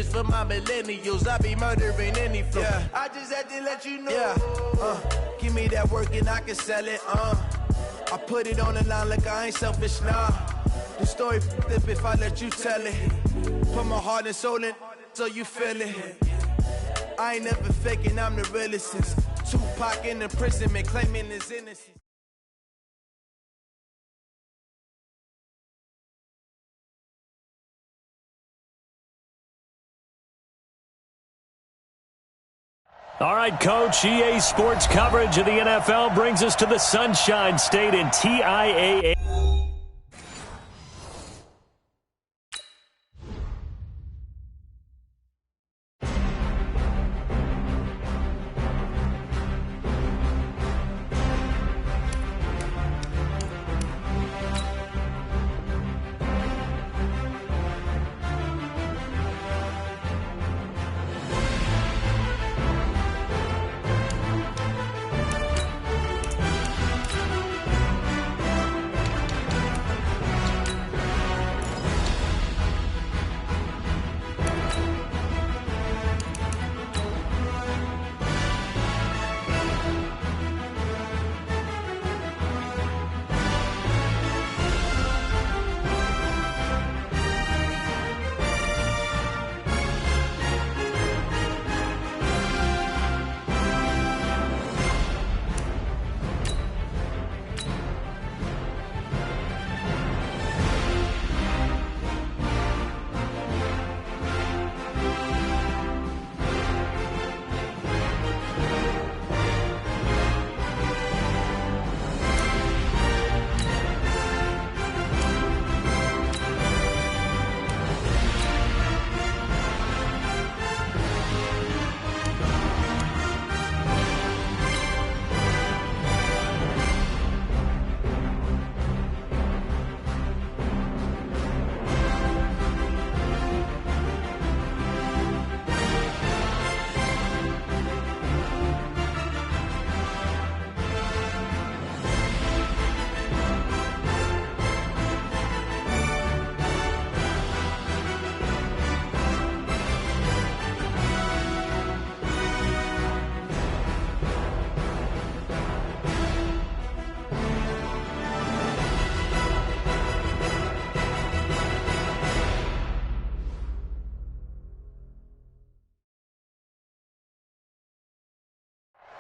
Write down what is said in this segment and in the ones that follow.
For my millennials, I be murdering any flow. Yeah. I just had to let you know. Yeah. Give me that work and I can sell it. I put it on the line like I ain't selfish now. The story flip if I let you tell it. Put my heart and soul in so you feel it. I ain't never faking, I'm the realest since Tupac in the prison and claiming his innocence. All right, Coach, EA Sports coverage of the NFL brings us to the Sunshine State in TIAA.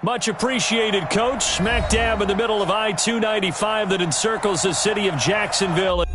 Much appreciated, Coach. Smack dab in the middle of I-295 that encircles the city of Jacksonville.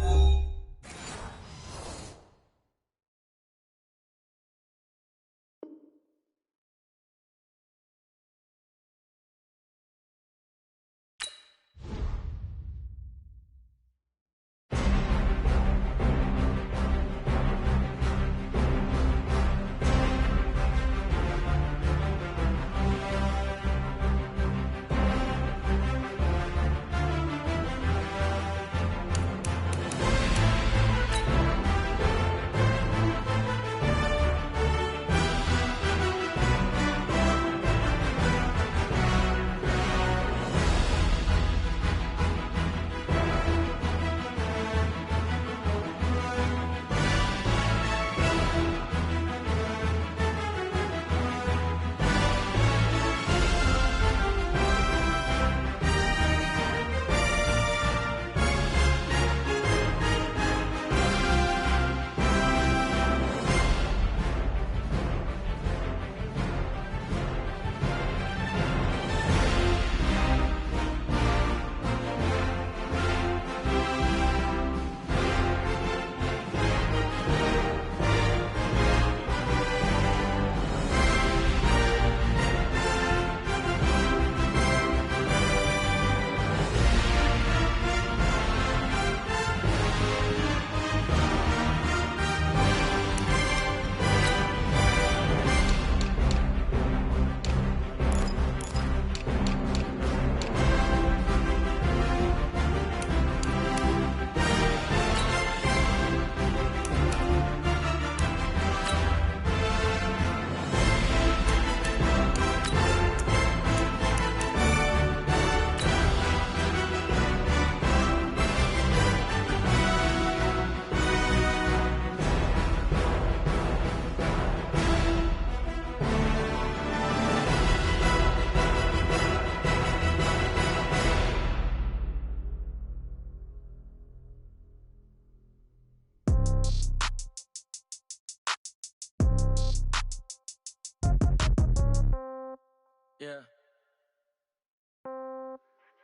Yeah.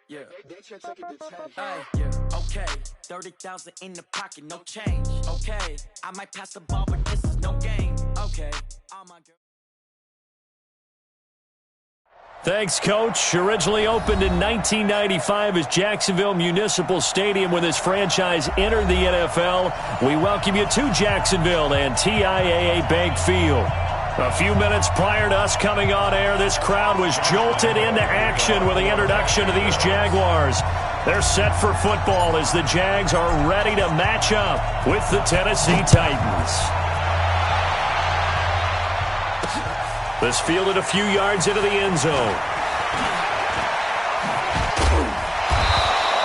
Yeah. Yeah. Okay. 30,000 in the pocket, no change. Okay. I might pass the ball, but this is no game. Okay. All my girl. Thanks, Coach. Originally opened in 1995 as Jacksonville Municipal Stadium when this franchise entered the NFL. We welcome you to Jacksonville and TIAA Bank Field. A few minutes prior to us coming on air, this crowd was jolted into action with the introduction of these Jaguars. They're set for football as the Jags are ready to match up with the Tennessee Titans. This fielded a few yards into the end zone.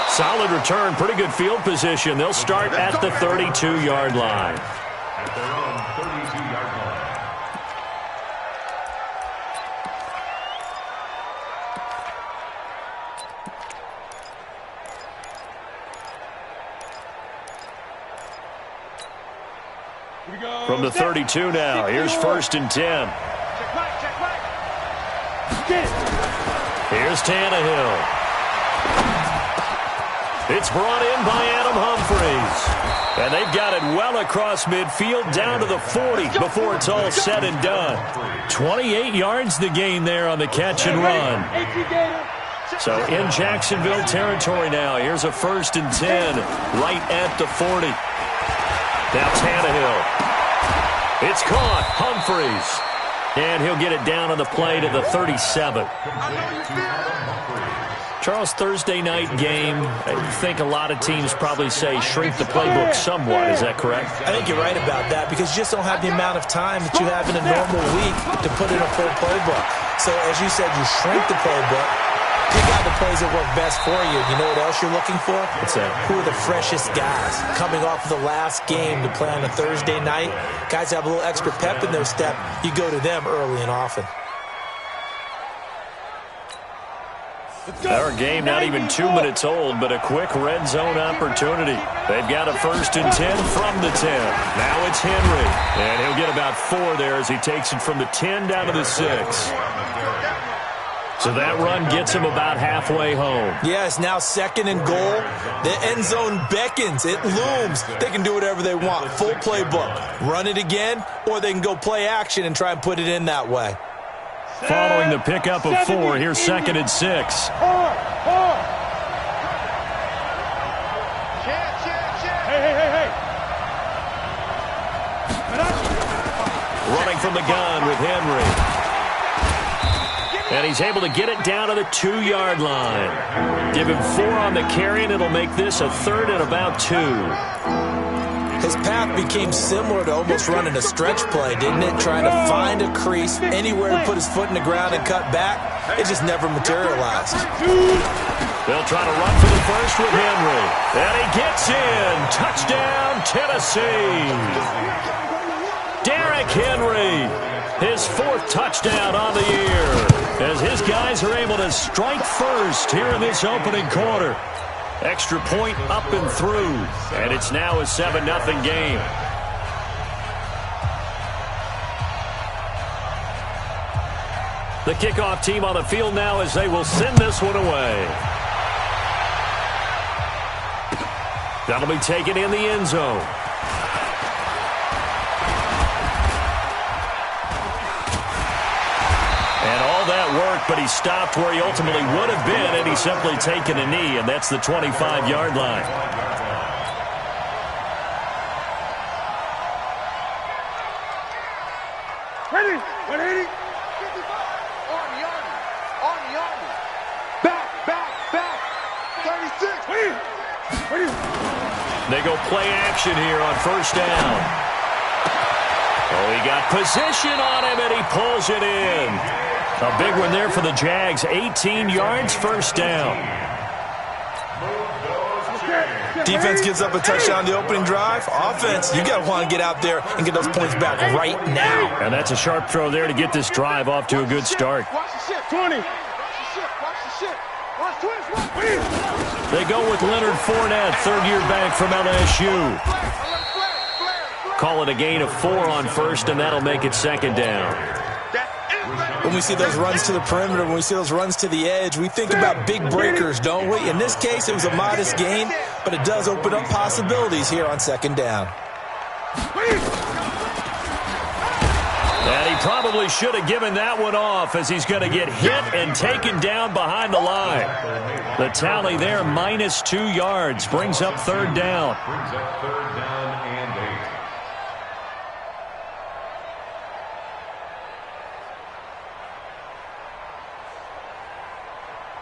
Solid return, pretty good field position. They'll start at the 32-yard line. At their own 32-yard line. From the 32 now, here's 1st and 10. Here's Tannehill. It's brought in by Adam Humphries. And they've got it well across midfield down to the 40 before it's all said and done. 28 yards the gain there on the catch and run. So in Jacksonville territory now, here's a 1st and 10 right at the 40. Now Tannehill. It's caught. Humphries. And he'll get it down on the play to the 37. Charles, Thursday night game, I think a lot of teams probably say shrink the playbook somewhat. Is that correct? I think you're right about that because you just don't have the amount of time that you have in a normal week to put in a full playbook. So as you said, you shrink the playbook. Pick out the plays that work best for you. You know what else you're looking for? What's that? Who are the freshest guys coming off of the last game to play on a Thursday night? Guys have a little extra pep in their step. You go to them early and often. Our game not even 2 minutes old, but a quick red zone opportunity. They've got a 1st and 10 from the 10. Now it's Henry, and he'll get about 4 there as he takes it from the 10 down to the 6. So that run gets him about halfway home. Yeah, it's now 2nd and goal. The end zone beckons. It looms. They can do whatever they want. Full playbook. Run it again, or they can go play action and try and put it in that way. Following the pickup of 4, here's 2nd and 6. Running from the gun with Henry. And he's able to get it down to the 2-yard line. Give him 4 on the carry, and it'll make this a 3rd and about 2. His path became similar to almost running a stretch play, didn't it? Trying to find a crease, anywhere to put his foot in the ground and cut back. It just never materialized. They'll try to run for the first with Henry. And he gets in. Touchdown, Tennessee. Derrick Henry, his 4th touchdown on the year, as his guys are able to strike first here in this opening quarter. Extra point up and through, and it's now a 7-0 game. The kickoff team on the field now as they will send this one away. That'll be taken in the end zone. That work, but he stopped where he ultimately would have been, and he's simply taken a knee, and that's the 25-yard line. Ready, 180. Army. Back. 36. They go play action here on 1st down. Oh, he got position on him, and he pulls it in. A big one there for the Jags. 18 yards, 1st down. Defense gives up a touchdown the opening drive. Offense, you got to want to get out there and get those points back right now. And that's a sharp throw there to get this drive off to a good start. Watch the shit, 20. Watch the shit. Watch 20. They go with Leonard Fournette, 3rd-year back from LSU. Call it a gain of 4 on 1st, and that'll make it 2nd down. That's it. When we see those runs to the perimeter, when we see those runs to the edge, we think about big breakers, don't we? In this case, it was a modest gain, but it does open up possibilities here on second down. And he probably should have given that one off, as he's going to get hit and taken down behind the line. The tally there, -2 yards, brings up third down. Brings up third down and 8.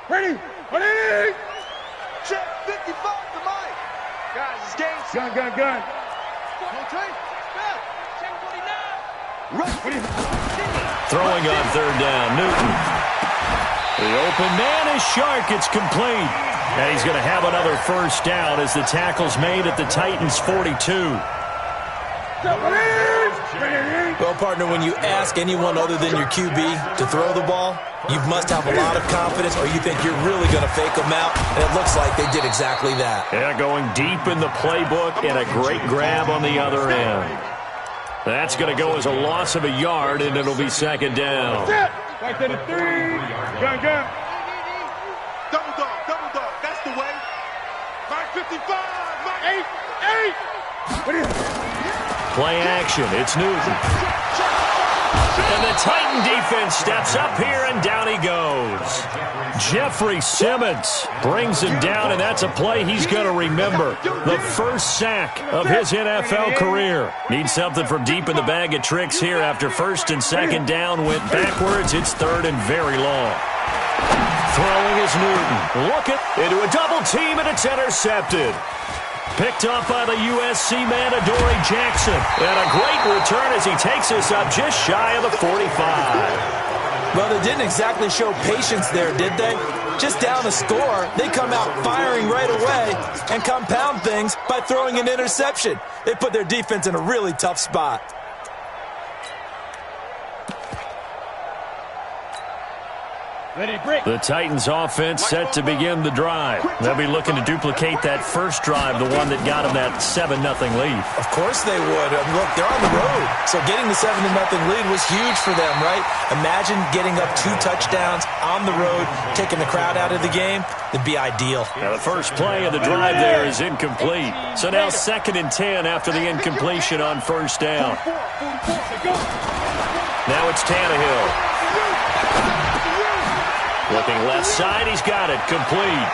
Ready? Ready? Check 55 to Mike. Guys, it's game. Gun. Contrary. Check 49. Right. Throwing on third down, Newton. The open man is Shark. It's complete. And he's going to have another first down as the tackle's made at the Titans' 42. Well, partner, when you ask anyone other than your QB to throw the ball, you must have a lot of confidence, or you think you're really going to fake them out, and it looks like they did exactly that. Yeah, going deep in the playbook and a great grab on the other end. That's going to go as a loss of a yard, and it'll be second down. Back to the 3. Gun. Double dog. That's the way. Mark 55. Mark 8. What is it? Play action. It's Newton. And the Titan defense steps up here, and down he goes. Jeffrey Simmons brings him down, and that's a play he's going to remember. The first sack of his NFL career. Needs something from deep in the bag of tricks here after first and second down went backwards. It's third and very long. Throwing is Newton. Looking into a double team, and it's intercepted. Picked off by the USC man, Adoree Jackson. And a great return as he takes us up just shy of the 45. Well, they didn't exactly show patience there, did they? Just down a score, they come out firing right away and compound things by throwing an interception. They put their defense in a really tough spot. The Titans offense set to begin the drive. They'll be looking to duplicate that first drive, the one that got them that 7-0 lead. Of course they would. Look, they're on the road. So getting the 7-0 lead was huge for them, right? Imagine getting up 2 touchdowns on the road, taking the crowd out of the game. It'd be ideal. Now the first play of the drive there is incomplete. So now 2nd and 10 after the incompletion on first down. Now it's Tannehill. Looking left side, he's got it, complete.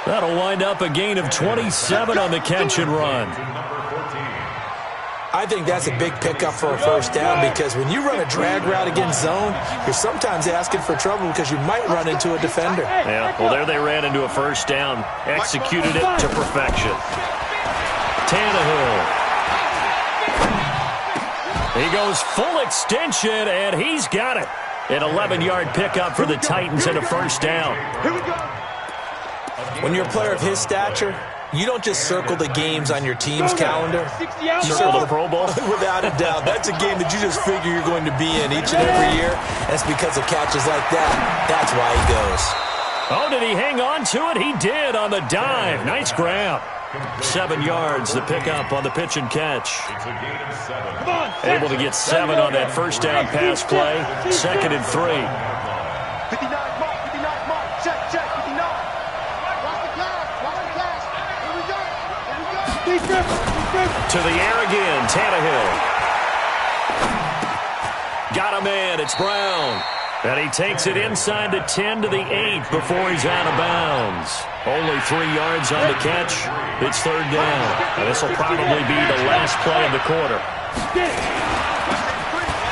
That'll wind up a gain of 27 on the catch and run. I think that's a big pickup for a first down, because when you run a drag route against zone, you're sometimes asking for trouble because you might run into a defender. Yeah, well, there they ran into a first down, executed it to perfection. Tannehill. He goes full extension, and he's got it. An 11-yard pickup for the Titans and a first down. When you're a player of his stature, you don't just circle the games on your team's calendar. You Circle the Pro Bowl? Without a doubt. That's a game that you just figure you're going to be in each and every year. And it's because of catches like that. That's why he goes. Oh, did he hang on to it? He did on the dive. Nice grab. 7 yards, the pickup on the pitch and catch. Able to get 7 on that first down pass play. 2nd and 3. 59 mark, check, 59. Watch the class. Here we go. To the air again, Tannehill. Got a man, it's Brown. And he takes it inside the 10 to the 8 before he's out of bounds. Only 3 yards on the catch. It's third down. And this will probably be the last play of the quarter.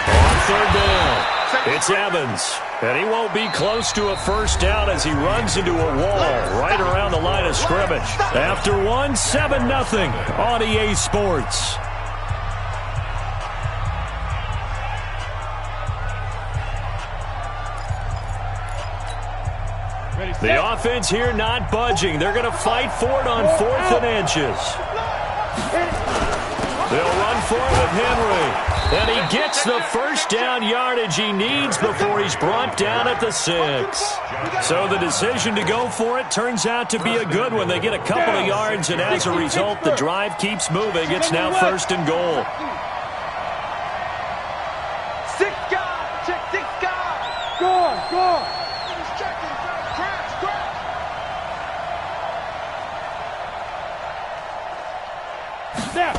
On third down, it's Evans. And he won't be close to a first down as he runs into a wall right around the line of scrimmage. After one, 7-0 on EA Sports. The offense here not budging. They're going to fight for it on 4th and inches. They'll run for it with Henry. And he gets the first down yardage he needs before he's brought down at the 6. So the decision to go for it turns out to be a good one. They get a couple of yards, and as a result, the drive keeps moving. It's now 1st and goal. Six guys. Check 6 guys. Go on. He's checking. Crash. Snap.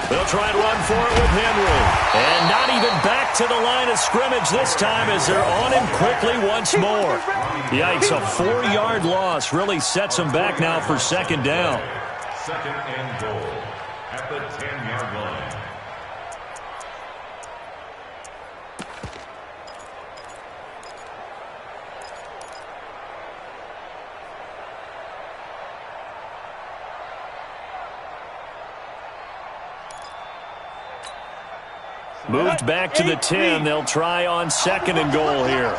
They'll try and run for it with Henry. And not even back to the line of scrimmage this time as they're on him quickly once more. Yikes, a 4-yard loss really sets them back now for second down. Second and goal at the 10-yard line. Moved back to the 10. They'll try on second and goal here.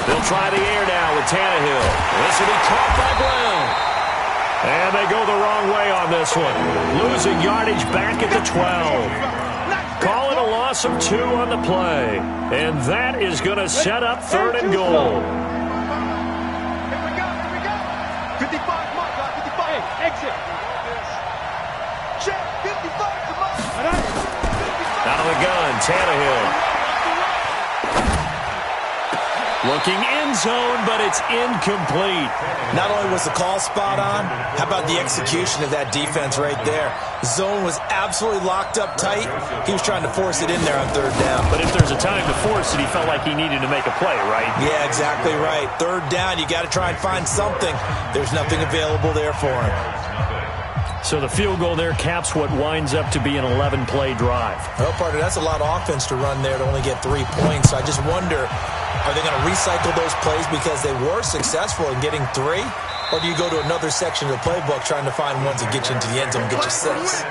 They'll try the air now with Tannehill. This will be caught by Brown. And they go the wrong way on this one. Losing yardage back at the 12. Call it a loss of 2 on the play. And that is going to set up third and goal. Here we go. 55, come on, guys. 55. Hey, exit. Check. 55, come on. Out of the gun, Tannehill. Looking in zone, but it's incomplete. Not only was the call spot on, how about the execution of that defense right there? Zone was absolutely locked up tight. He was trying to force it in there on third down. But if there's a time to force it, he felt like he needed to make a play, right? Yeah, exactly right. Third down, you got to try and find something. There's nothing available there for him. So the field goal there caps what winds up to be an 11-play drive. Well, partner, that's a lot of offense to run there to only get 3 points. So I just wonder, are they going to recycle those plays because they were successful in getting 3? Or do you go to another section of the playbook trying to find ones that get you into the end zone and get you 6? Let's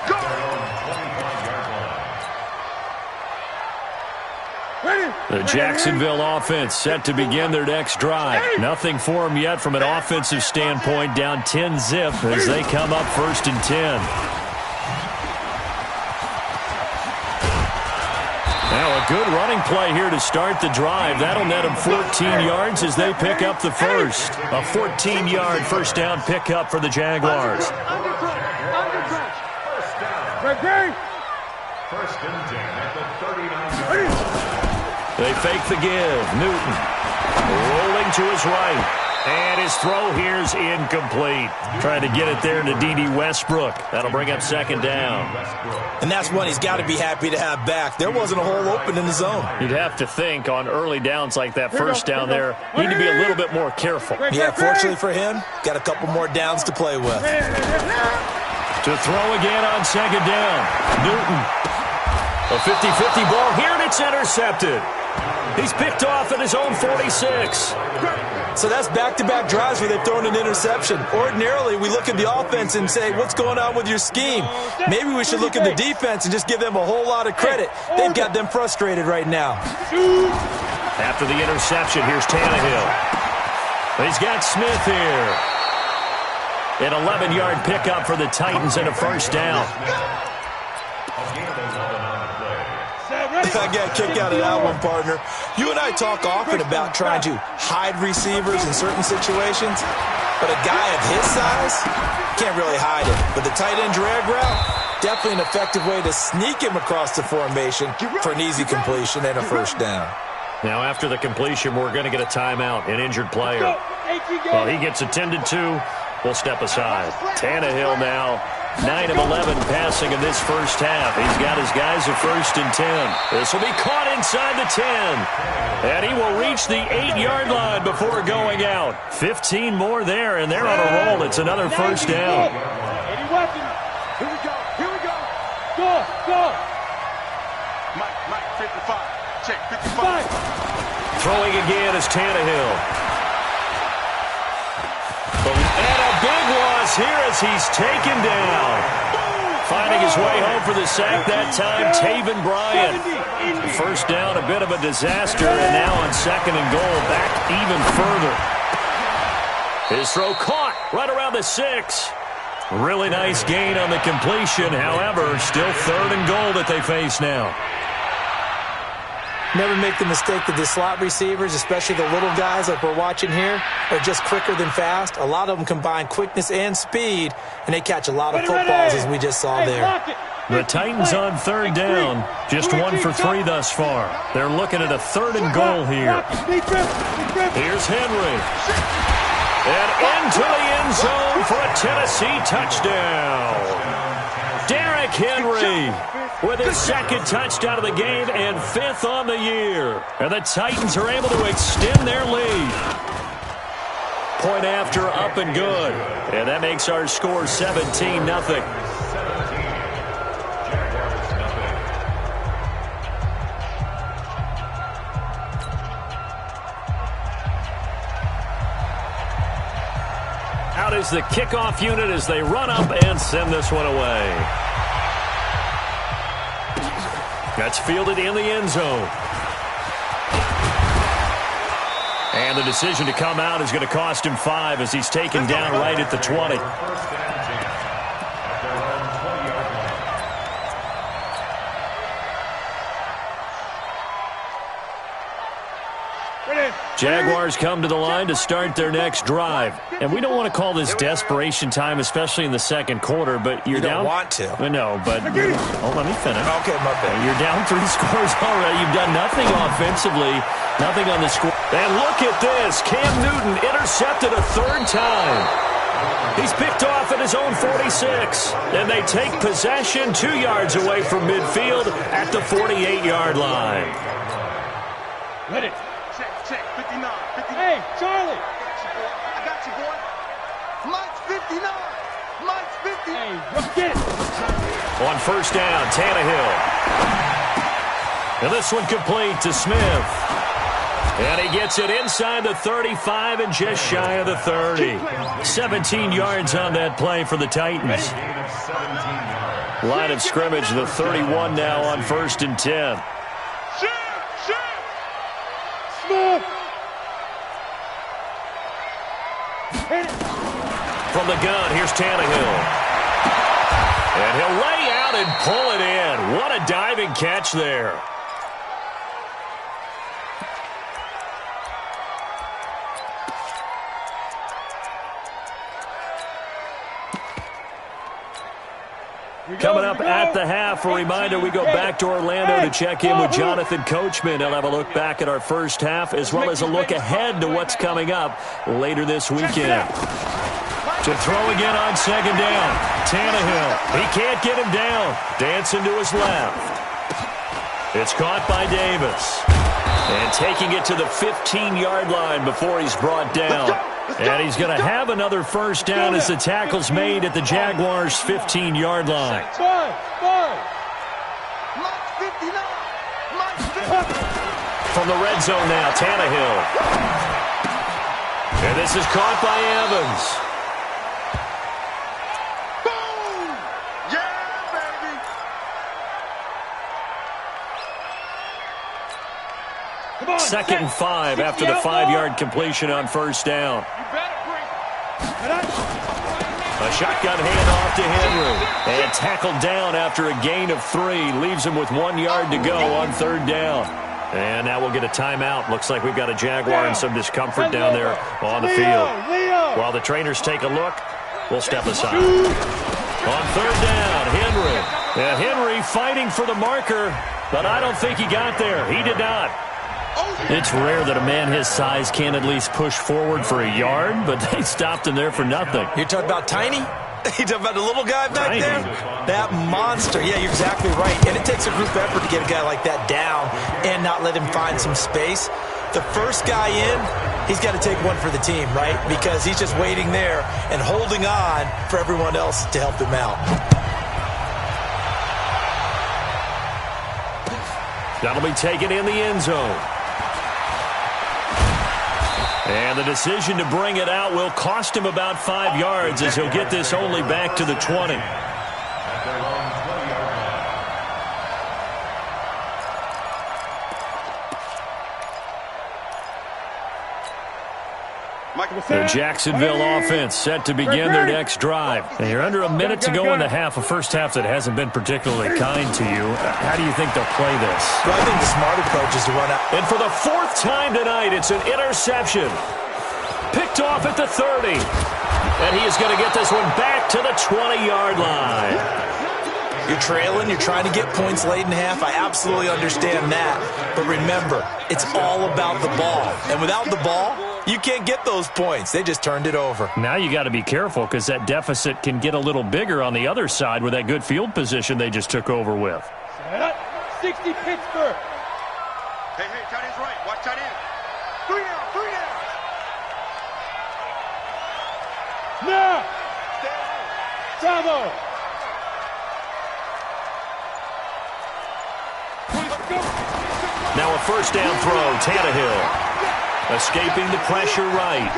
go. The Jacksonville offense set to begin their next drive. Nothing for them yet from an offensive standpoint, down 10-zip as they come up 1st and 10. Now a good running play here to start the drive. That'll net them 14 yards as they pick up the first. A 14-yard first down pickup for the Jaguars. Under crash. First and 10 at the 39. They fake the give. Newton rolling to his right. And his throw here's incomplete. Trying to get it there to D.D. Westbrook. That'll bring up second down. And that's one he's got to be happy to have back. There wasn't a hole open in the zone. You'd have to think on early downs like that first down there, need to be a little bit more careful. Yeah, fortunately for him, got a couple more downs to play with. To throw again on second down. Newton. A 50-50 ball here, and it's intercepted. He's picked off at his own 46. So that's back-to-back drives where they've thrown an interception. Ordinarily, we look at the offense and say, what's going on with your scheme? Maybe we should look at the defense and just give them a whole lot of credit. They've got them frustrated right now. After the interception, here's Tannehill. He's got Smith here. An 11-yard pickup for the Titans and a first down. I got a kick out of that one, partner. You and I talk often about trying to hide receivers in certain situations, but a guy of his size can't really hide it. But the tight end drag route, definitely an effective way to sneak him across the formation for an easy completion and a first down. Now, after the completion, we're going to get a timeout, an injured player. Well, he gets attended to. We'll step aside. Tannehill now, 9 of 11 passing in this first half. He's got his guys at 1st and 10. This will be caught inside the 10. And he will reach the 8-yard line before going out. 15 more there, and they're on a roll. It's another first down. Any weapons? Here we go. Go. Mike, 55. Check, 55. Throwing again is Tannehill. And a big loss here as he's taken down. Finding his way home for the sack that time, Taven Bryan. First down, a bit of a disaster, and now on second and goal, back even further. His throw caught right around the 6. Really nice gain on the completion. However, still 3rd and goal that they face now. Never make the mistake that the slot receivers, especially the little guys like we're watching here, are just quicker than fast. A lot of them combine quickness and speed, and they catch a lot of footballs as we just saw there. The Titans on third down, just 1 for 3 thus far. They're looking at a 3rd and goal here. Here's Henry. And into the end zone for a Tennessee touchdown. Derrick Henry with his 2nd touchdown of the game and 5th on the year. And the Titans are able to extend their lead. Point after, up and good. And that makes our score 17-0. Out is the kickoff unit as they run up and send this one away. That's fielded in the end zone. And the decision to come out is going to cost him 5 as he's taken down right at the 20. Jaguars come to the line to start their next drive. And we don't want to call this desperation time, especially in the 2nd quarter, but you're down. You don't want to. No, but let me finish. Okay, my bad. You're down 3 scores already. You've done nothing offensively, nothing on the score. And look at this. Cam Newton intercepted a 3rd time. He's picked off at his own 46. And they take possession 2 yards away from midfield at the 48-yard line. Let it. Check, 59. Hey, Charlie. I got you, boy. Mike's 59. Mike's 50. Hey, let's get it. On 1st down, Tannehill. And this one complete to Smith. And he gets it inside the 35 and just shy of the 30. 17 yards on that play for the Titans. Line of scrimmage, the 31 now on 1st and 10. From the gun, here's Tannehill. And he'll lay out and pull it in. What a diving catch there. Coming up at the half, a reminder, we go back to Orlando to check in with Jonathan Coachman. He'll have a look back at our first half as well as a look ahead to what's coming up later this weekend. To throw again on 2nd down. Tannehill. He can't get him down. Dancing to his left. It's caught by Davis. And taking it to the 15-yard line before he's brought down. And he's going to have another 1st down as the tackle's made at the Jaguars' 15-yard line. From the red zone now, Tannehill. And this is caught by Evans. Second and 5 after the 5-yard completion on 1st down. A shotgun handoff to Henry. And tackled down after a gain of 3. Leaves him with 1 yard to go on 3rd down. And now we'll get a timeout. Looks like we've got a Jaguar in some discomfort down there on the field. While the trainers take a look, we'll step aside. On 3rd down, Henry. And Henry fighting for the marker, but I don't think he got there. He did not. It's rare that a man his size can't at least push forward for a yard, but they stopped him there for nothing. You're talking about Tiny? You're talking about the little guy back there? That monster. Yeah, you're exactly right. And it takes a group effort to get a guy like that down and not let him find some space. The first guy in, he's got to take one for the team, right? Because he's just waiting there and holding on for everyone else to help him out. That'll be taken in the end zone. And the decision to bring it out will cost him about 5 yards as he'll get this only back to the 20. The Jacksonville offense set to begin their next drive. And you're under a minute to go in the half, a first half that hasn't been particularly kind to you. How do you think they'll play this? Well, I think the smart approach is to run out. And for the 4th time tonight, it's an interception. Picked off at the 30. And he is going to get this one back to the 20-yard line. You're trailing. You're trying to get points late in half. I absolutely understand that. But remember, it's all about the ball. And without the ball, you can't get those points. They just turned it over. Now you got to be careful because that deficit can get a little bigger on the other side with that good field position they just took over with. 60 Pittsburgh. Hey, tight end's right. Watch tight end. 3 down, 3 down. Now. Bravo. Now a first down throw, Tannehill. Escaping the pressure right.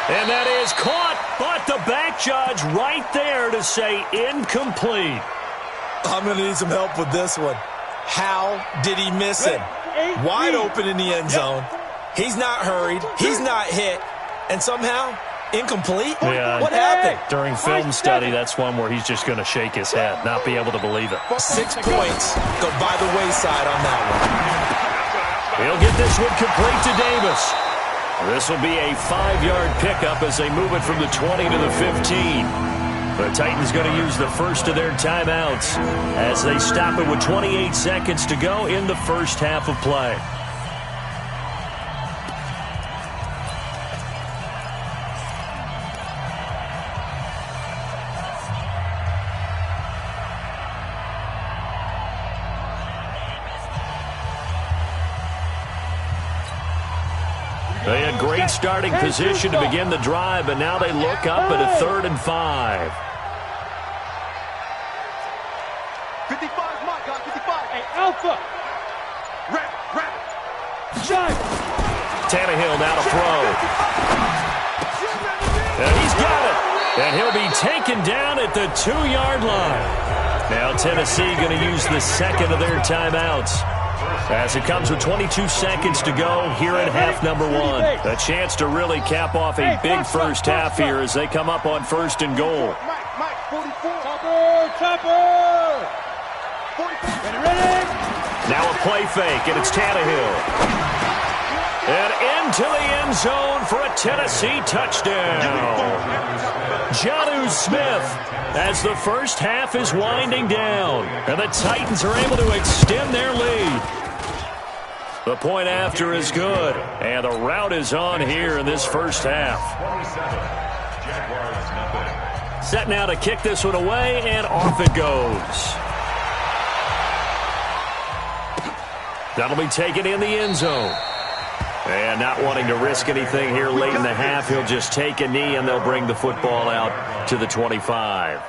And that is caught, but the back judge right there to say incomplete. I'm going to need some help with this one. How did he miss him? Wide open in the end zone. He's not hurried. He's not hit. And somehow, incomplete? Yeah. What happened? During film study, that's one where he's just going to shake his head, not be able to believe it. 6 points go by the wayside on that one. He'll get this one complete to Davis. This will be a 5-yard pickup as they move it from the 20 to the 15. The Titans going to use the first of their timeouts as they stop it with 28 seconds to go in the first half of play. They had great starting position to begin the drive, but now they look up at a 3rd and 5. 55, my God, 55. Hey, Alpha. Rap. Shine. Tannehill now to throw. And he's got it. And he'll be taken down at the 2-yard line. Now Tennessee going to use the second of their timeouts, as it comes with 22 seconds to go here in half number 1. A chance to really cap off a big first half here as they come up on 1st and goal. Mike, 44. Chopper. 44. Ready? Now a play fake, and it's Tannehill. And into the end zone for a Tennessee touchdown. Jonnu Smith, as the first half is winding down, and the Titans are able to extend their lead. The point after is good, and the route is on here in this first half. Set now to kick this one away, and off it goes. That'll be taken in the end zone. And not wanting to risk anything here late in the half, he'll just take a knee, and they'll bring the football out to the 25.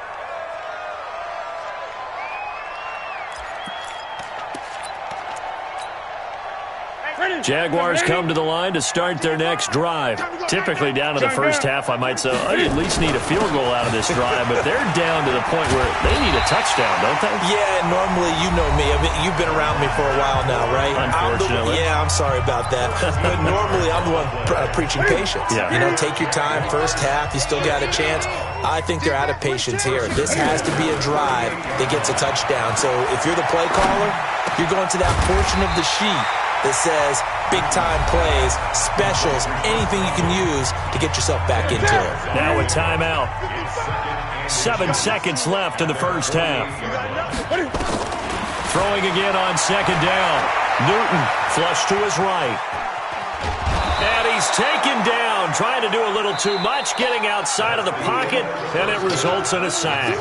Jaguars come to the line to start their next drive. Typically down to the first half, I might say, I at least need a field goal out of this drive, but they're down to the point where they need a touchdown, don't they? Yeah, normally, you know me. I mean, you've been around me for a while now, right? Unfortunately. I'm sorry about that. But normally, I'm the one preaching patience. Yeah. You know, take your time, first half, you still got a chance. I think they're out of patience here. This has to be a drive that gets a touchdown. So if you're the play caller, you're going to that portion of the sheet that says big-time plays, specials, anything you can use to get yourself back into it. Now a timeout. 7 seconds left in the first half. Throwing again on second down. Newton flush to his right. And he's taken down, trying to do a little too much, getting outside of the pocket, and it results in a sack.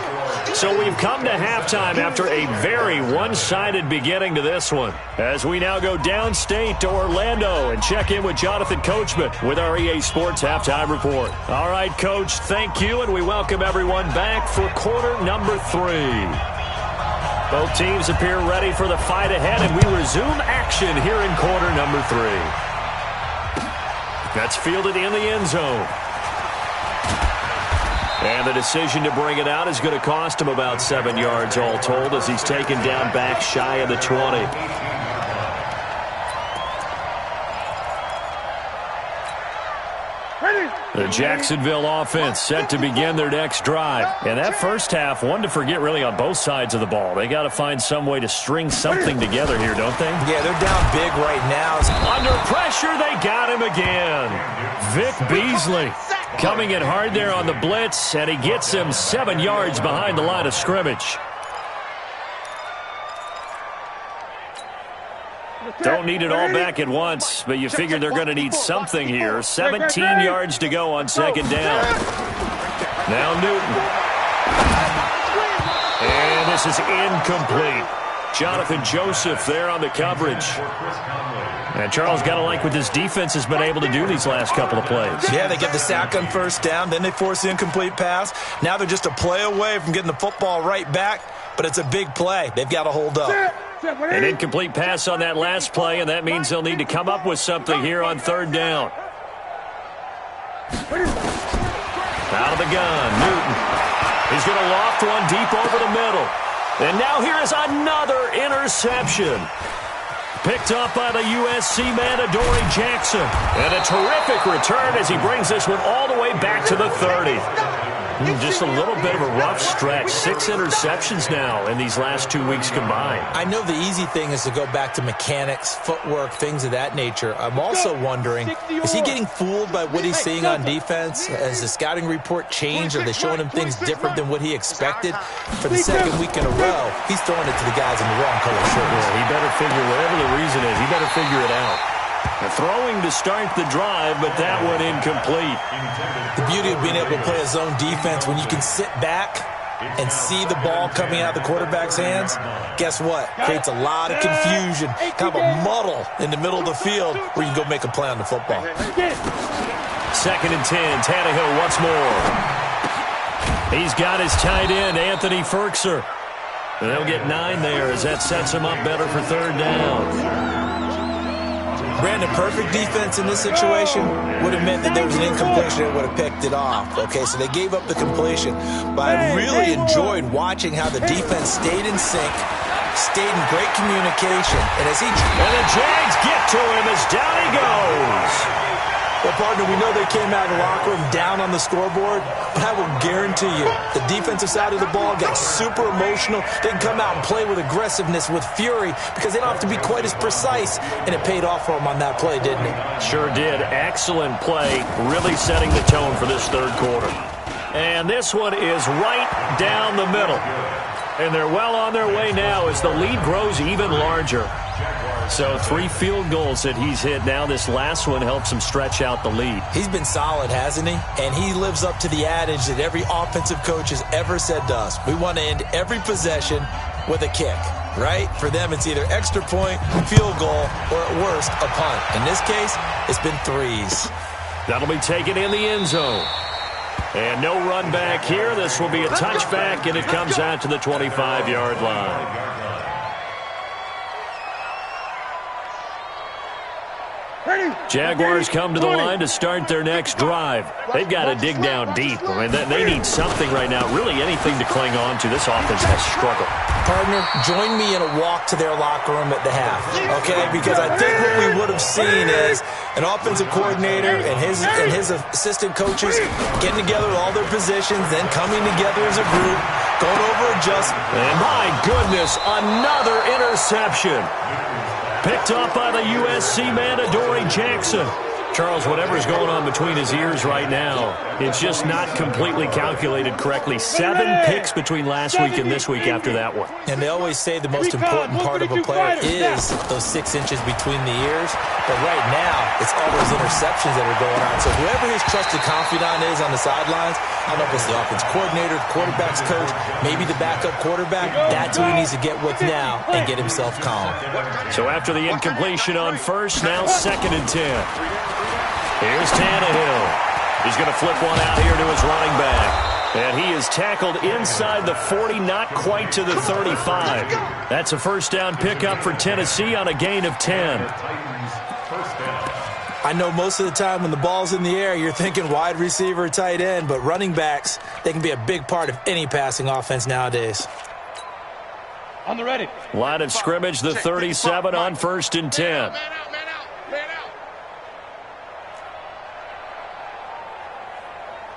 So we've come to halftime after a very one-sided beginning to this one, as we now go downstate to Orlando and check in with Jonathan Coachman with our EA Sports Halftime Report. All right, Coach, thank you, and we welcome everyone back for quarter number 3. Both teams appear ready for the fight ahead, and we resume action here in quarter number 3. That's fielded in the end zone. And the decision to bring it out is going to cost him about 7 yards all told, as he's taken down back shy of the 20. The Jacksonville offense set to begin their next drive. And that first half, one to forget really on both sides of the ball. They got to find some way to string something together here, don't they? Yeah, they're down big right now. Under pressure, they got him again. Vic Beasley. Coming in hard there on the blitz, and he gets him 7 yards behind the line of scrimmage. Don't need it all back at once, but you figure they're going to need something here. 17 yards to go on second down. Now Newton. And this is incomplete. Jonathan Joseph there on the coverage. And Charles, got to like what this defense has been able to do these last couple of plays. Yeah, they get the sack on first down, then they force the incomplete pass. Now they're just a play away from getting the football right back, but it's a big play. They've got to hold up. An incomplete pass on that last play, and that means they'll need to come up with something here on third down. Out of the gun, Newton. He's going to loft one deep over the middle. And now here is another interception. Picked up by the USC man, Adoree Jackson. And a terrific return as he brings this one all the way back to the 30. Just a little bit of a rough stretch. 6 interceptions now in these last 2 weeks combined. I know the easy thing is to go back to mechanics, footwork, things of that nature. I'm also wondering, is he getting fooled by what he's seeing on defense? Has the scouting report changed? Are they showing him things different than what he expected? For the second week in a row, he's throwing it to the guys in the wrong color shirts. Yeah, he better figure, whatever the reason is, he better figure it out. Throwing to start the drive, but that one incomplete. The beauty of being able to play a zone defense, when you can sit back and see the ball coming out of the quarterback's hands, guess what? Creates a lot of confusion, kind of a muddle in the middle of the field where you can go make a play on the football. 2nd and 10, Tannehill once more. He's got his tight end, Anthony Ferkser. And they'll get 9 there as that sets him up better for third down. Brandon, perfect defense in this situation would have meant that there was an incompletion that would have picked it off. Okay, so they gave up the completion. But I really enjoyed watching how the defense stayed in sync, stayed in great communication. And the Jags get to him as down he goes. Well, partner, we know they came out of the locker room down on the scoreboard, but I will guarantee you the defensive side of the ball got super emotional. They can come out and play with aggressiveness, with fury, because they don't have to be quite as precise, and it paid off for them on that play, didn't it? Sure did. Excellent play, really setting the tone for this third quarter. And this one is right down the middle. And they're well on their way now as the lead grows even larger. So 3 field goals that he's hit now. This last one helps him stretch out the lead. He's been solid, hasn't he? And he lives up to the adage that every offensive coach has ever said to us. We want to end every possession with a kick, right? For them, it's either extra point, field goal, or at worst, a punt. In this case, it's been 3s. That'll be taken in the end zone. And no run back here. This will be a touchback, and it comes out to the 25-yard line. Jaguars come to the line to start their next drive. They've got to dig down deep. I mean, they need something right now, really anything to cling on to. This offense has struggled. Partner, join me in a walk to their locker room at the half, okay? Because I think what we would have seen is an offensive coordinator and his assistant coaches getting together with all their positions, then coming together as a group, going over adjustments. And my goodness, another interception. Picked up by the USC man, Adoree Jackson. Charles, whatever's going on between his ears right now, it's just not completely calculated correctly. 7 picks between last week and this week after that one. And they always say the most important part of a player is those 6 inches between the ears. But right now, it's all those interceptions that are going on. So whoever his trusted confidant is on the sidelines, I don't know if it's the offense coordinator, the quarterback's coach, maybe the backup quarterback, that's who he needs to get with now and get himself calm. So after the incompletion on first, now 2nd and 10. Here's Tannehill. He's going to flip one out here to his running back. And he is tackled inside the 40, not quite to the 35. That's a first down pickup for Tennessee on a gain of 10. I know most of the time when the ball's in the air, you're thinking wide receiver, tight end, but running backs, they can be a big part of any passing offense nowadays. On the ready. Line of scrimmage, the 37 on 1st and 10.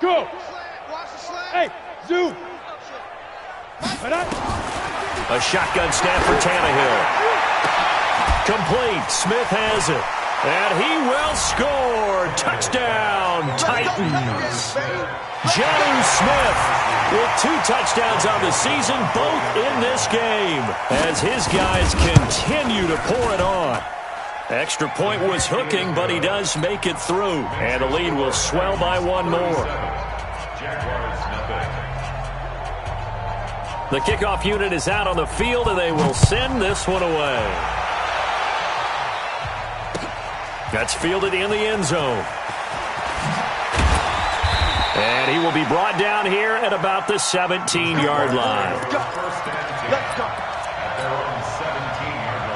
Go. Hey, zoom. A shotgun snap for Tannehill. Complete. Smith has it. And he will score. Touchdown, Titans. Jonnu Smith with 2 touchdowns on the season, both in this game, as his guys continue to pour it on. Extra point was hooking, but he does make it through. And the lead will swell by 1 more. The kickoff unit is out on the field, and they will send this one away. That's fielded in the end zone. And he will be brought down here at about the 17-yard line. Let's go. At their own 17-yard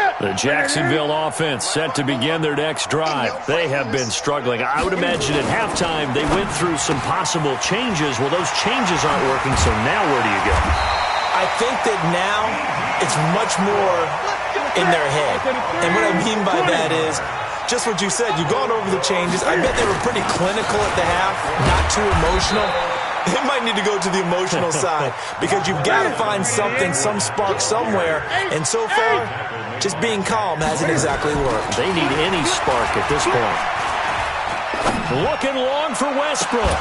line. The Jacksonville offense set to begin their next drive. They have been struggling. I would imagine at halftime they went through some possible changes. Well, those changes aren't working, so now where do you go? I think that now it's much more in their head. And what I mean by that is just what you said. You've gone over the changes. I bet they were pretty clinical at the half, not too emotional. They might need to go to the emotional side because you've got to find something, some spark somewhere. And so far, just being calm hasn't exactly worked. They need any spark at this point. Looking long for Westbrook.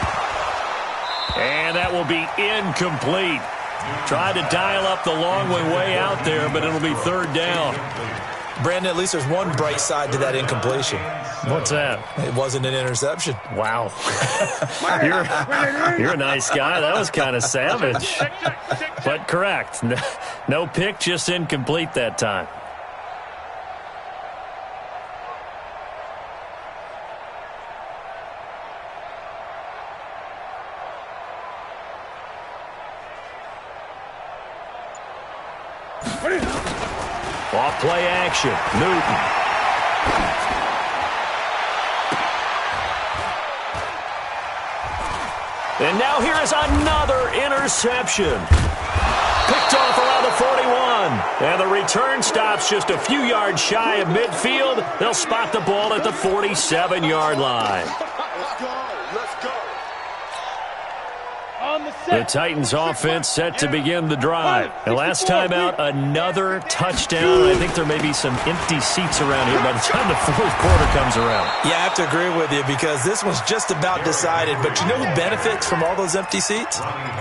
And that will be incomplete. Tried to dial up the long way out there, but it'll be 3rd down. Brandon, at least there's one bright side to that incompletion. What's that? It wasn't an interception. Wow. You're a nice guy. That was kind of savage. But correct. No pick, just incomplete that time. Off play action. Newton. And now here is another interception. Picked off around the 41. And the return stops just a few yards shy of midfield. They'll spot the ball at the 47-yard line. Let's go. The Titans offense set to begin the drive. And last time out, another touchdown. I think there may be some empty seats around here by the time the 4th quarter comes around. Yeah, I have to agree with you because this one's just about decided. But you know who benefits from all those empty seats?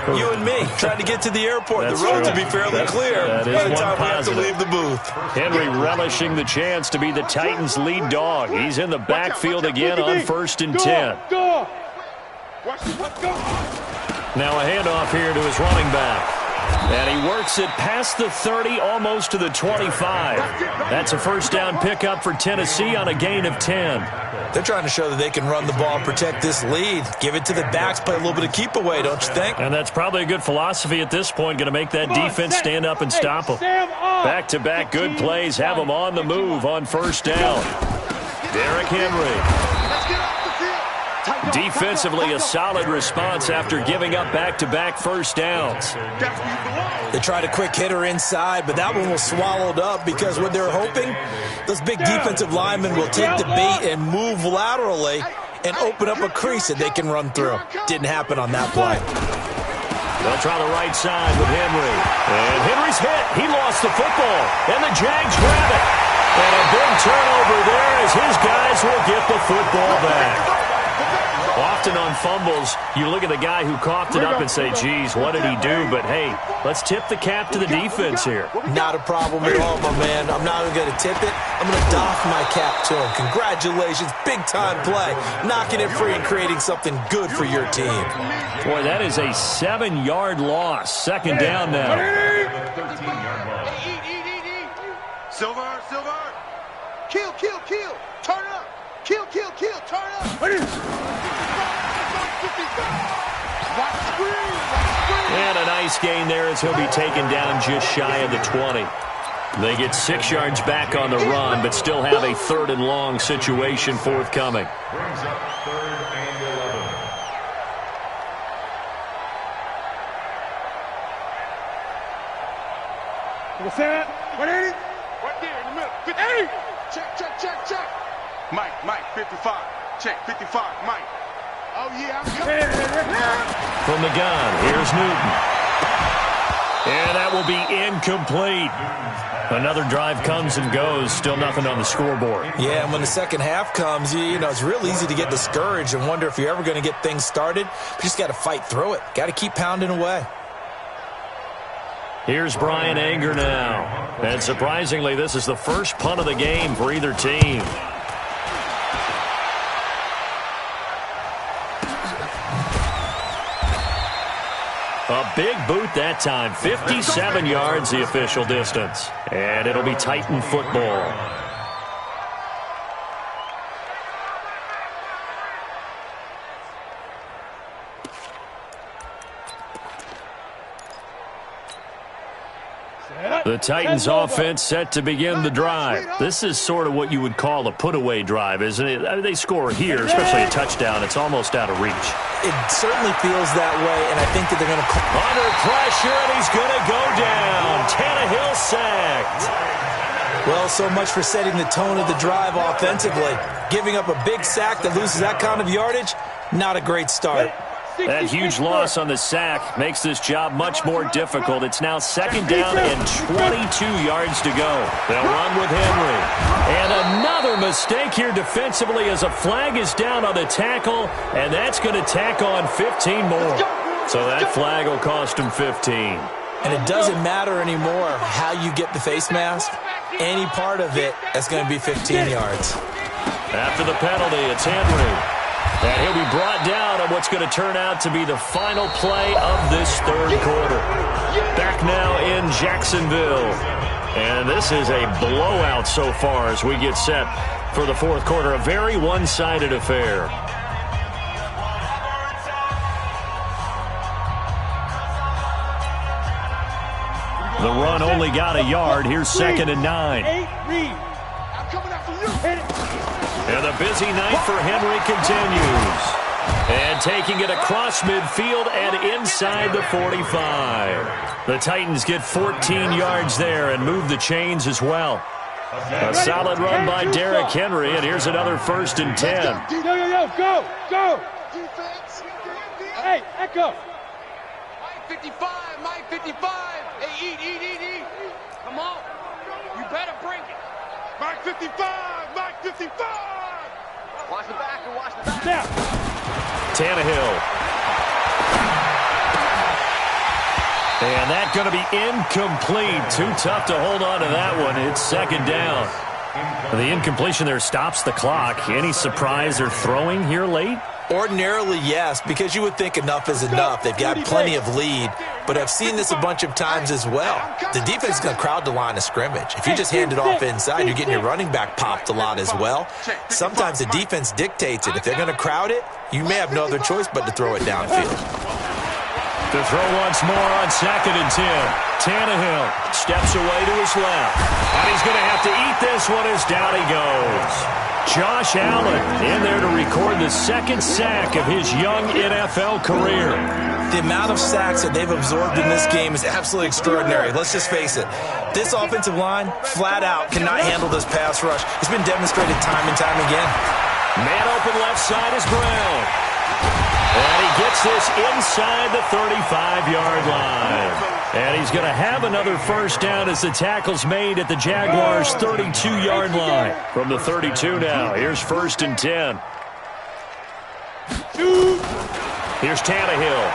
You and me, trying to get to the airport. That's the roads true. will be fairly clear That is by the one time we have to positive. leave the booth. Henry relishing the chance to be the Titans' lead dog. He's in the backfield again on 1st and 10. Go. Let's go. Now a handoff here to his running back. And he works it past the 30, almost to the 25. That's a 1st down pickup for Tennessee on a gain of 10. They're trying to show that they can run the ball, protect this lead. Give it to the backs, play a little bit of keep away, don't you think? And that's probably a good philosophy at this point, going to make that defense stand up and stop them. Back-to-back good plays have them on the move on 1st down. Derrick Henry. Defensively, a solid response after giving up back-to-back 1st downs. They tried a quick hitter inside, but that one was swallowed up because what they're hoping, those big defensive linemen will take the bait and move laterally and open up a crease that they can run through. Didn't happen on that play. They'll try the right side with Henry. And Henry's hit. He lost the football. And the Jags grab it. And a big turnover there as his guys will get the football back. Often on fumbles, you look at the guy who coughed it up and say, geez, what did he do? But, hey, let's tip the cap to the defense here. Not a problem at all, my man. I'm not even going to tip it. I'm going to doff my cap to him. Congratulations. Big-time play. Knocking it free and creating something good for your team. Boy, that is a 7-yard loss. 2nd down now. 13-yard line. Silver. Kill. Turn up. Kill. Turn up. And a nice gain there as he'll be taken down just shy of the 20. They get 6 yards back on the run, but still have a 3rd and long situation forthcoming. Brings up 3rd and 11. What's that? 180? Right there in the middle. 58. Check. Mike, 55. Check, 55, Mike. Oh, yeah, I'm coming. From the gun, here's Newton. And that will be incomplete. Another drive comes and goes. Still nothing on the scoreboard. Yeah, and when the second half comes, you know, it's real easy to get discouraged and wonder if you're ever going to get things started. You just got to fight through it. Got to keep pounding away. Here's Brian Anger now. And surprisingly, this is the first punt of the game for either team. A big boot that time. 57 yards, the official distance. And it'll be Titan football. The Titans offense set to begin the drive. This is sort of what you would call a put-away drive, isn't it? I mean, they score here, especially a touchdown. It's almost out of reach. It certainly feels that way, and I think that they're going to call. Under pressure, and he's going to go down. Tannehill sacked. Well, so much for setting the tone of the drive offensively. Giving up a big sack that loses that kind of yardage, not a great start. That huge loss on the sack makes this job much more difficult. It's now second down and 22 yards to go. They'll run with Henry. And another mistake here defensively as a flag is down on the tackle, and that's going to tack on 15 more. So that flag will cost him 15. And it doesn't matter anymore how you get the face mask. Any part of it is going to be 15 yards. After the penalty, it's Henry. And he'll be brought down on what's going to turn out to be the final play of this third quarter. Back now in Jacksonville. And this is a blowout so far as we get set for the fourth quarter. A very one-sided affair. The run only got a yard. Here's 2nd and 9. And the busy night for Henry continues. And taking it across midfield and inside the 45. The Titans get 14 yards there and move the chains as well. A solid run by Derrick Henry, and here's another 1st and 10. Go! Hey, echo! Mike 55! Hey, eat! Come on! You better bring it! Mike 55! Watch the back. Now. Tannehill. And that's going to be incomplete. Too tough to hold on to that one. It's 2nd down. The incompletion there stops the clock. Any surprise they're throwing here late? Ordinarily, yes, because you would think enough is enough. They've got plenty of lead, but I've seen this a bunch of times as well. The defense is going to crowd the line of scrimmage. If you just hand it off inside, you're getting your running back popped a lot as well. Sometimes the defense dictates it. If they're going to crowd it, you may have no other choice but to throw it downfield. To throw once more on 2nd and 10. Tannehill steps away to his left. And he's going to have to eat this one as down he goes. Josh Allen in there to record the 2nd sack of his young NFL career. The amount of sacks that they've absorbed in this game is absolutely extraordinary. Let's just face it. This offensive line, flat out, cannot handle this pass rush. It's been demonstrated time and time again. Man open left side is Brown. And he gets this inside the 35-yard line. And he's going to have another 1st down as the tackle's made at the Jaguars' 32-yard line. From the 32 now, here's 1st and 10. Here's Tannehill.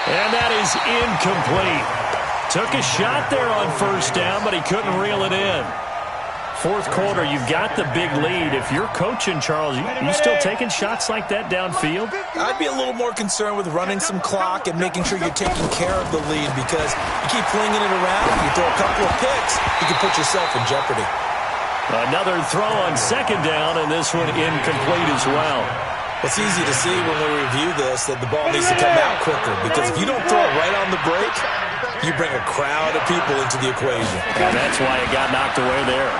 And that is incomplete. Took a shot there on 1st down, but he couldn't reel it in. Fourth quarter, you've got the big lead. If you're coaching, Charles, you still taking shots like that downfield? I'd be a little more concerned with running some clock and making sure you're taking care of the lead, because you keep flinging it around, you throw a couple of picks, you can put yourself in jeopardy. Another throw on 2nd down, and this one incomplete as well. It's easy to see when we review this that the ball needs to come out quicker, because if you don't throw it right on the break, you bring a crowd of people into the equation. And that's why it got knocked away there.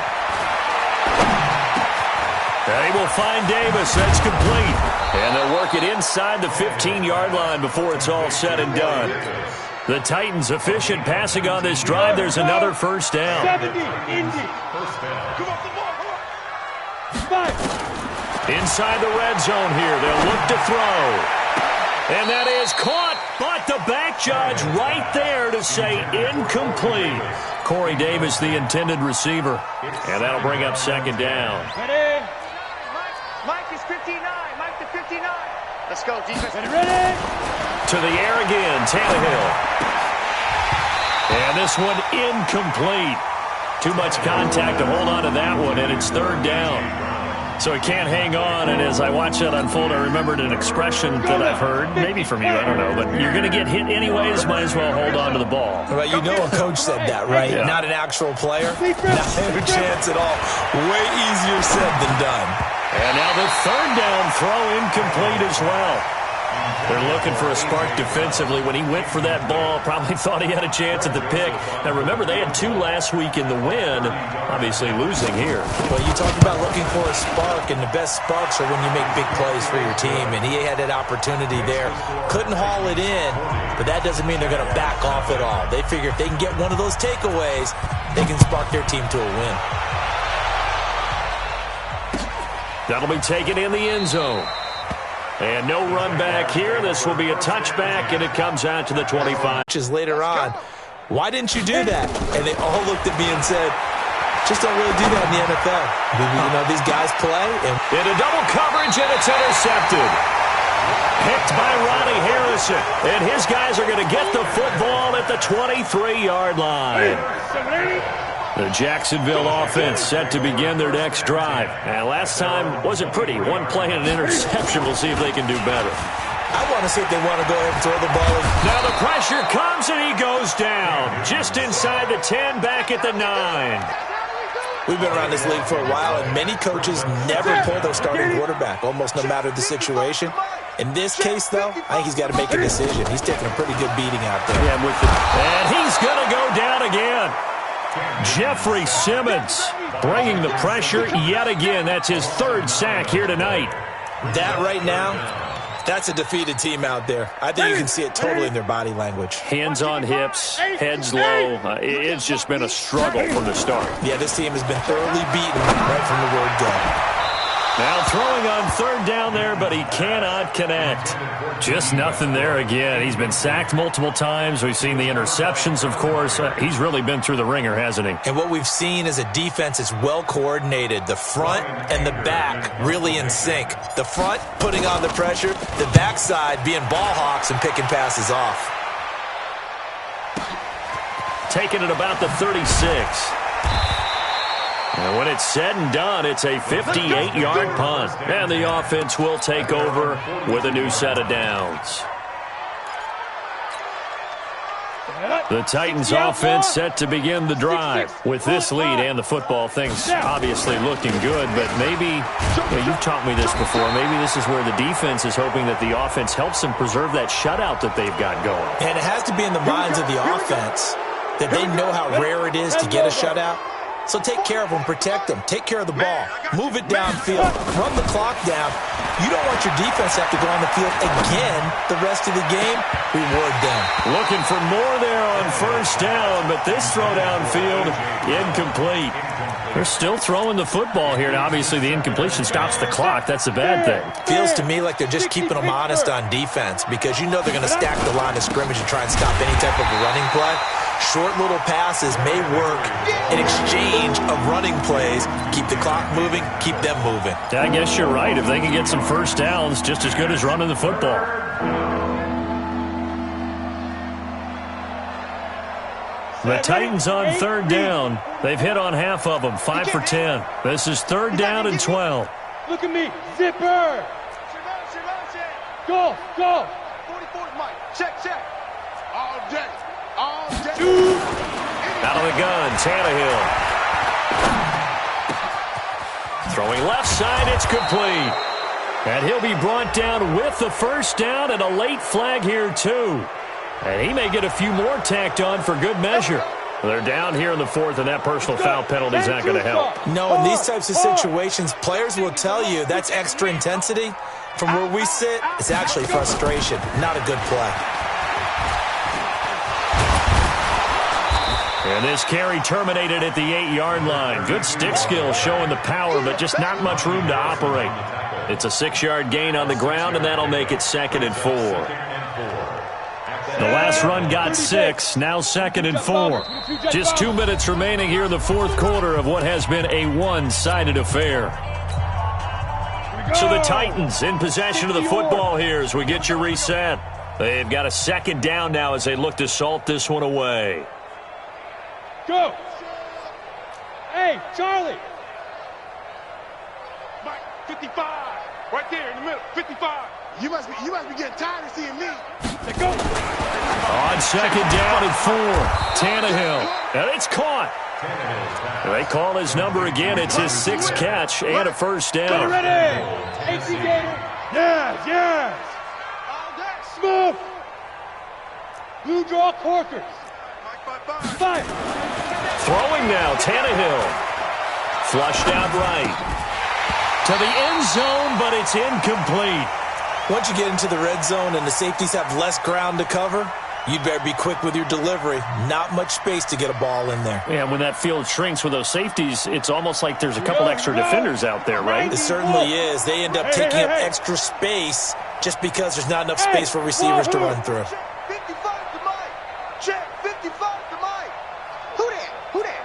They will find Davis. That's complete. And they'll work it inside the 15-yard line before it's all said and done. The Titans efficient passing on this drive. There's another 1st down. 70, Indy. First down. Come on, come on. 5. Inside the red zone here. They'll look to throw. And that is caught. But the back judge right there to say incomplete. Corey Davis, the intended receiver. And that'll bring up second down. Ready? Mike is 59. Mike to 59. Let's go, defense. Ready? To the air again, Tannehill. And this one incomplete. Too much contact to hold on to that one, and it's third down. So he can't hang on, and as I watch that unfold, I remembered an expression that I've heard, maybe from you, I don't know, but you're going to get hit anyways, might as well hold on to the ball. Right, you know a coach said that, right? Yeah. Not an actual player. Not a chance at all. Way easier said than done. And now the third down throw incomplete as well. They're looking for a spark defensively. When he went for that ball, probably thought he had a chance at the pick. Now, remember, they had 2 last week in the win, obviously losing here. Well, you talk about looking for a spark, and the best sparks are when you make big plays for your team, and he had that opportunity there. Couldn't haul it in, but that doesn't mean they're going to back off at all. They figure if they can get one of those takeaways, they can spark their team to a win. That'll be taken in the end zone. And no run back here. This will be a touchback, and it comes out to the 25. Later on, why didn't you do that? And they all looked at me and said, just don't really do that in the NFL. You know, these guys play. And into double coverage, and it's intercepted. Picked by Ronnie Harrison. And his guys are going to get the football at the 23-yard line. The Jacksonville offense set to begin their next drive. And last time wasn't pretty. One play and an interception. We'll see if they can do better. I want to see if they want to go ahead and throw the ball. Now the pressure comes and he goes down. Just inside the 10, back at the 9. We've been around this league for a while, and many coaches never pull their starting quarterback, almost no matter the situation. In this case, though, I think he's got to make a decision. He's taking a pretty good beating out there. Yeah, and he's going to go down again. Jeffrey Simmons bringing the pressure yet again. That's his 3rd sack here tonight. That right now, that's a defeated team out there. I think you can see it totally in their body language. Hands on hips, heads low. It's just been a struggle from the start. Yeah, this team has been thoroughly beaten right from the word go. Now throwing on 3rd down there, but he cannot connect. Just nothing there again. He's been sacked multiple times. We've seen the interceptions, of course. He's really been through the ringer, hasn't he? And what we've seen is a defense that's well coordinated. The front and the back really in sync. The front putting on the pressure, the backside being ball hawks and picking passes off. Taking it about the 36. And when it's said and done, it's a 58-yard punt. And the offense will take over with a new set of downs. The Titans offense set to begin the drive. With this lead and the football, things obviously looking good, but maybe, you've taught me this before, maybe this is where the defense is hoping that the offense helps them preserve that shutout that they've got going. And it has to be in the minds of the offense that they know how rare it is to get a shutout. So take care of them, protect them, take care of the ball, move it downfield, run the clock down. You don't want your defense to have to go on the field again the rest of the game. Reward them. Looking for more there on 1st down, but this throw downfield, incomplete. They're still throwing the football here. Now, obviously, the incompletion stops the clock. That's a bad thing. Feels to me like they're just keeping them honest on defense because you know they're going to stack the line of scrimmage and try and stop any type of a running play. Short little passes may work in exchange of running plays. Keep the clock moving, keep them moving. I guess you're right. If they can get some 1st downs, just as good as running the football. The Titans on 3rd down. They've hit on half of them, 5 for 10. This is 3rd down and 12. Look at me, zipper. Go, go. 44, Mike. Check. All day. Out of the gun, Tannehill. Throwing left side, it's complete. And he'll be brought down with the 1st down and a late flag here, too. And he may get a few more tacked on for good measure. They're down here in the 4th, and that personal foul penalty is not going to help. No, in these types of situations, players will tell you that's extra intensity. From where we sit, it's actually frustration, not a good play. And this carry terminated at the 8-yard line. Good stick skill showing the power, but just not much room to operate. It's a 6-yard gain on the ground, and that'll make it 2nd and 4. The last run got 6, now 2nd and 4. Just 2 minutes remaining here in the fourth quarter of what has been a one-sided affair. So the Titans in possession of the football here as we get your reset. They've got a 2nd down now as they look to salt this one away. Go! Hey, Charlie! Mike, 55. Right there in the middle, 55. You must be getting tired of seeing me. Let's go! On 2nd down and 4. Tannehill. And it's caught. They call his number again. It's his 6th catch and a first down. Ready! Yes! Smooth! Blue draw Corkers. Fire! Throwing now, Tannehill. Flushed out right. To the end zone, but it's incomplete. Once you get into the red zone and the safeties have less ground to cover, you better be quick with your delivery. Not much space to get a ball in there. Yeah, when that field shrinks with those safeties, it's almost like there's a couple extra defenders out there, right? It certainly is. They end up taking up extra space just because there's not enough space for receivers to run through. 55 to Mike. Check, 55 to Mike. Who that?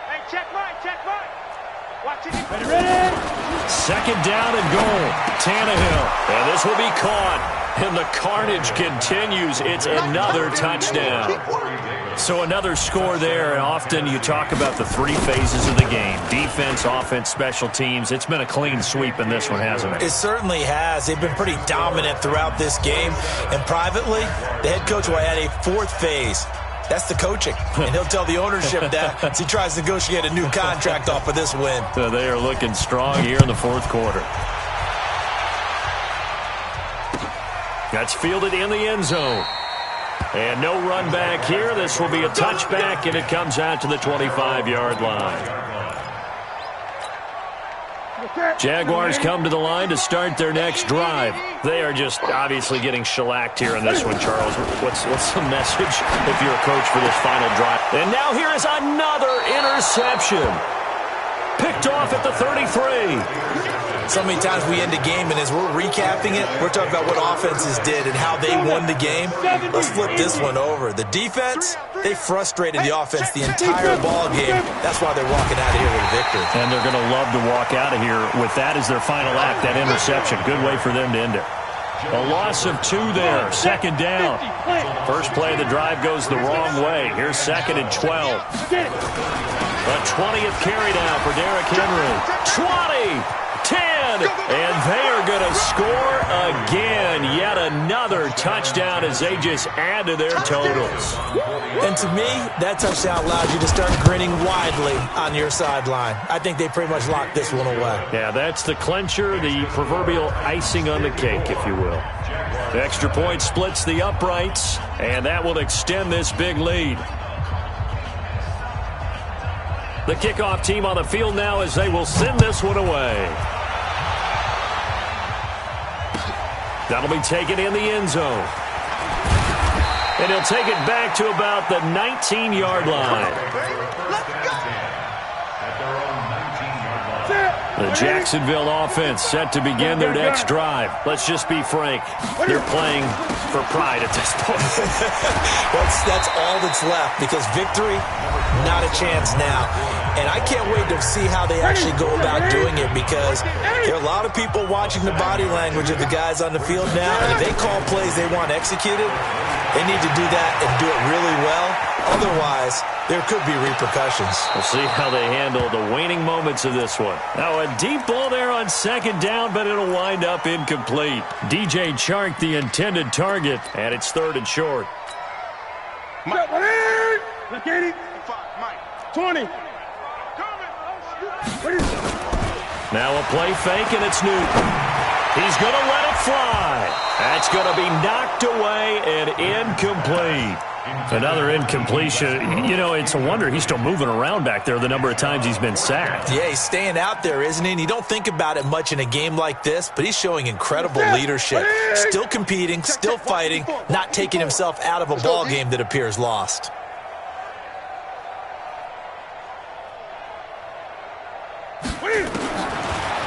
Hey, check Mike. Watch it. Ready! 2nd down and goal. Tannehill. And this will be caught. And the carnage continues. It's another touchdown. So another score there. And often you talk about the 3 phases of the game. Defense, offense, special teams. It's been a clean sweep in this one, hasn't it? It certainly has. They've been pretty dominant throughout this game. And privately, the head coach will add a 4th phase. That's the coaching. And he'll tell the ownership that as he tries to negotiate a new contract off of this win. So they are looking strong here in the fourth quarter. That's fielded in the end zone. And no run back here. This will be a touchback, and it comes out to the 25-yard line. Jaguars come to the line to start their next drive. They are just obviously getting shellacked here in this one, Charles. What's the message if you're a coach for this final drive? And now here is another interception. Picked off at the 33. So many times we end a game, and as we're recapping it, we're talking about what offenses did and how they won the game. Let's flip this one over. The defense, they frustrated the offense the entire ball game. That's why they're walking out of here with a victory. And they're going to love to walk out of here with that as their final act, that interception. Good way for them to end it. A loss of 2 there, 2nd down. First play of the drive goes the wrong way. Here's 2nd and 12. The 20th carry now for Derrick Henry. 20, 10, and they are going to score again. Yet another touchdown as they just add to their totals. And to me, that touchdown allows you to start grinning widely on your sideline. I think they pretty much locked this one away. Yeah, that's the clincher, the proverbial icing on the cake, if you will. The extra point splits the uprights, and that will extend this big lead. The kickoff team on the field now as they will send this one away. That'll be taken in the end zone. And he'll take it back to about the 19-yard line. The Jacksonville offense set to begin their next drive. Let's just be frank. They're playing for pride at this point. That's all that's left, because victory, not a chance now. And I can't wait to see how they actually go about doing it, because there are a lot of people watching the body language of the guys on the field now, and if they call plays they want executed, they need to do that and do it really well. Otherwise, there could be repercussions. We'll see how they handle the waning moments of this one. Now a deep ball there on 2nd down, but it'll wind up incomplete. DJ Chark, the intended target, and it's 3rd and short. Mike. 20. Now a play fake, and it's Newton. He's going to let it fly. That's going to be knocked away and incomplete. Another incompletion. You know, it's a wonder he's still moving around back there the number of times he's been sacked. Yeah, he's staying out there, isn't he? And you don't think about it much in a game like this, but he's showing incredible leadership. Still competing, still fighting, not taking himself out of a ball game that appears lost.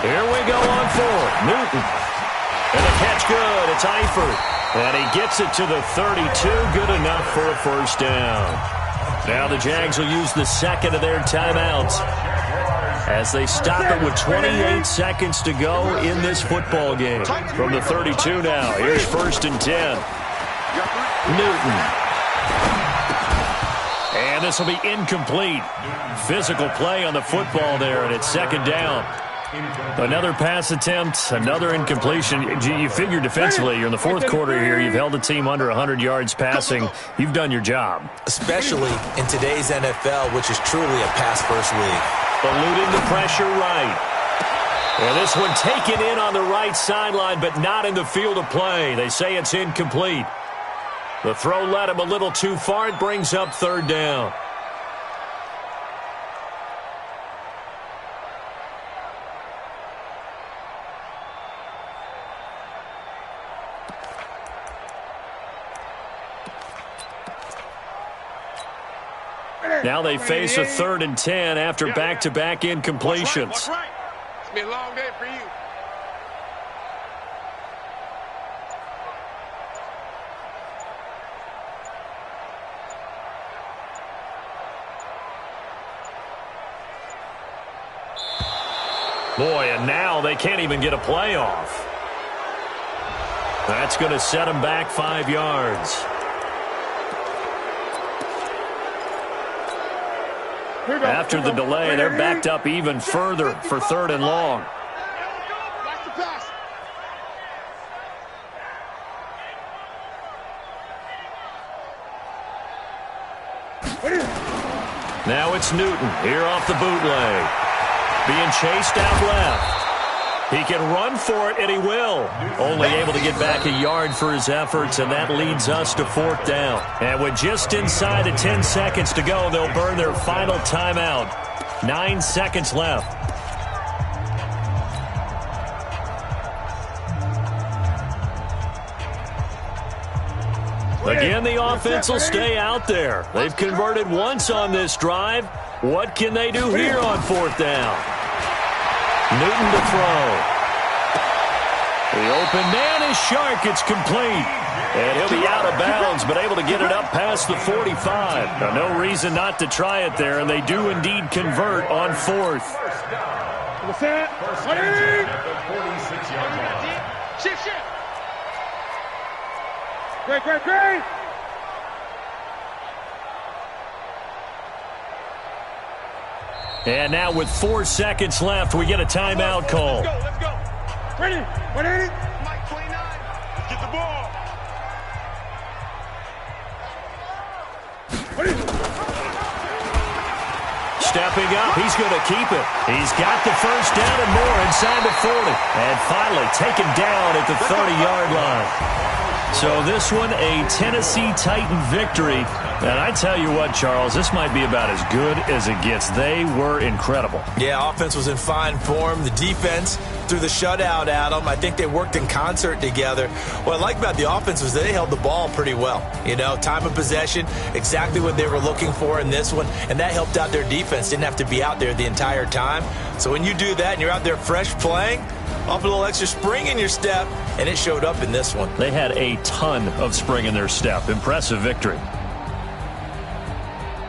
Here we go on 4th. Newton. And the catch good. It's Eifert. And he gets it to the 32. Good enough for a first down. Now the Jags will use the second of their timeouts as they stop it with 28 seconds to go in this football game. From the 32 now, here's 1st and 10. Newton. And this will be incomplete. Physical play on the football there, and it's 2nd down. Another pass attempt, another incompletion. You figure defensively, you're in the 4th quarter here. You've held the team under 100 yards passing. You've done your job. Especially in today's NFL, which is truly a pass-first league. Eluding the pressure right. And this one taken in on the right sideline, but not in the field of play. They say it's incomplete. The throw led him a little too far. It brings up 3rd down. Now they face a 3rd and 10 after back-to-back incompletions. It's been a long day for you. Boy, and now they can't even get a playoff. That's going to set them back 5 yards. After the delay, they're backed up even further for 3rd and long. Now it's Newton here off the bootleg. Being chased out left. He can run for it, and he will. Only able to get back a yard for his efforts, and that leads us to 4th down. And with just inside of 10 seconds to go, they'll burn their final timeout. 9 seconds left. Again, the offense will stay out there. They've converted once on this drive. What can they do here on 4th down? Newton to throw. The open man is Shark. It's complete. And he'll be out of bounds, but able to get it up past the 45. Now, no reason not to try it there, and they do indeed convert on 4th. Great. And now with 4 seconds left, we get a timeout call. Let's go. Ready? Mike 29. Get the ball. Stepping up, he's going to keep it. He's got the first down and more inside the 40. And finally taken down at the 30-yard line. So this one, a Tennessee Titan victory. And I tell you what, Charles, this might be about as good as it gets. They were incredible. Yeah, offense was in fine form. The defense through the shutout, Adam. I think they worked in concert together. What I like about the offense was they held the ball pretty well. You know, time of possession, exactly what they were looking for in this one. And that helped out their defense. Didn't have to be out there the entire time. So when you do that and you're out there fresh playing, off a little extra spring in your step, and it showed up in this one. They had a ton of spring in their step. Impressive victory.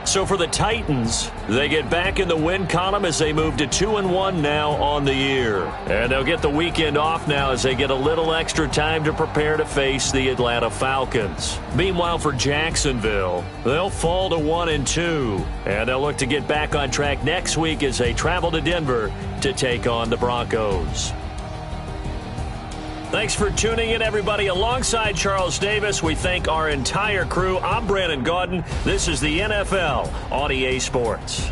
So for the Titans, they get back in the win column as they move to 2-1 now on the year. And they'll get the weekend off now as they get a little extra time to prepare to face the Atlanta Falcons. Meanwhile, for Jacksonville, they'll fall to 1-2. And they'll look to get back on track next week as they travel to Denver to take on the Broncos. Thanks for tuning in, everybody. Alongside Charles Davis, we thank our entire crew. I'm Brandon Gaudin. This is the NFL on EA Sports.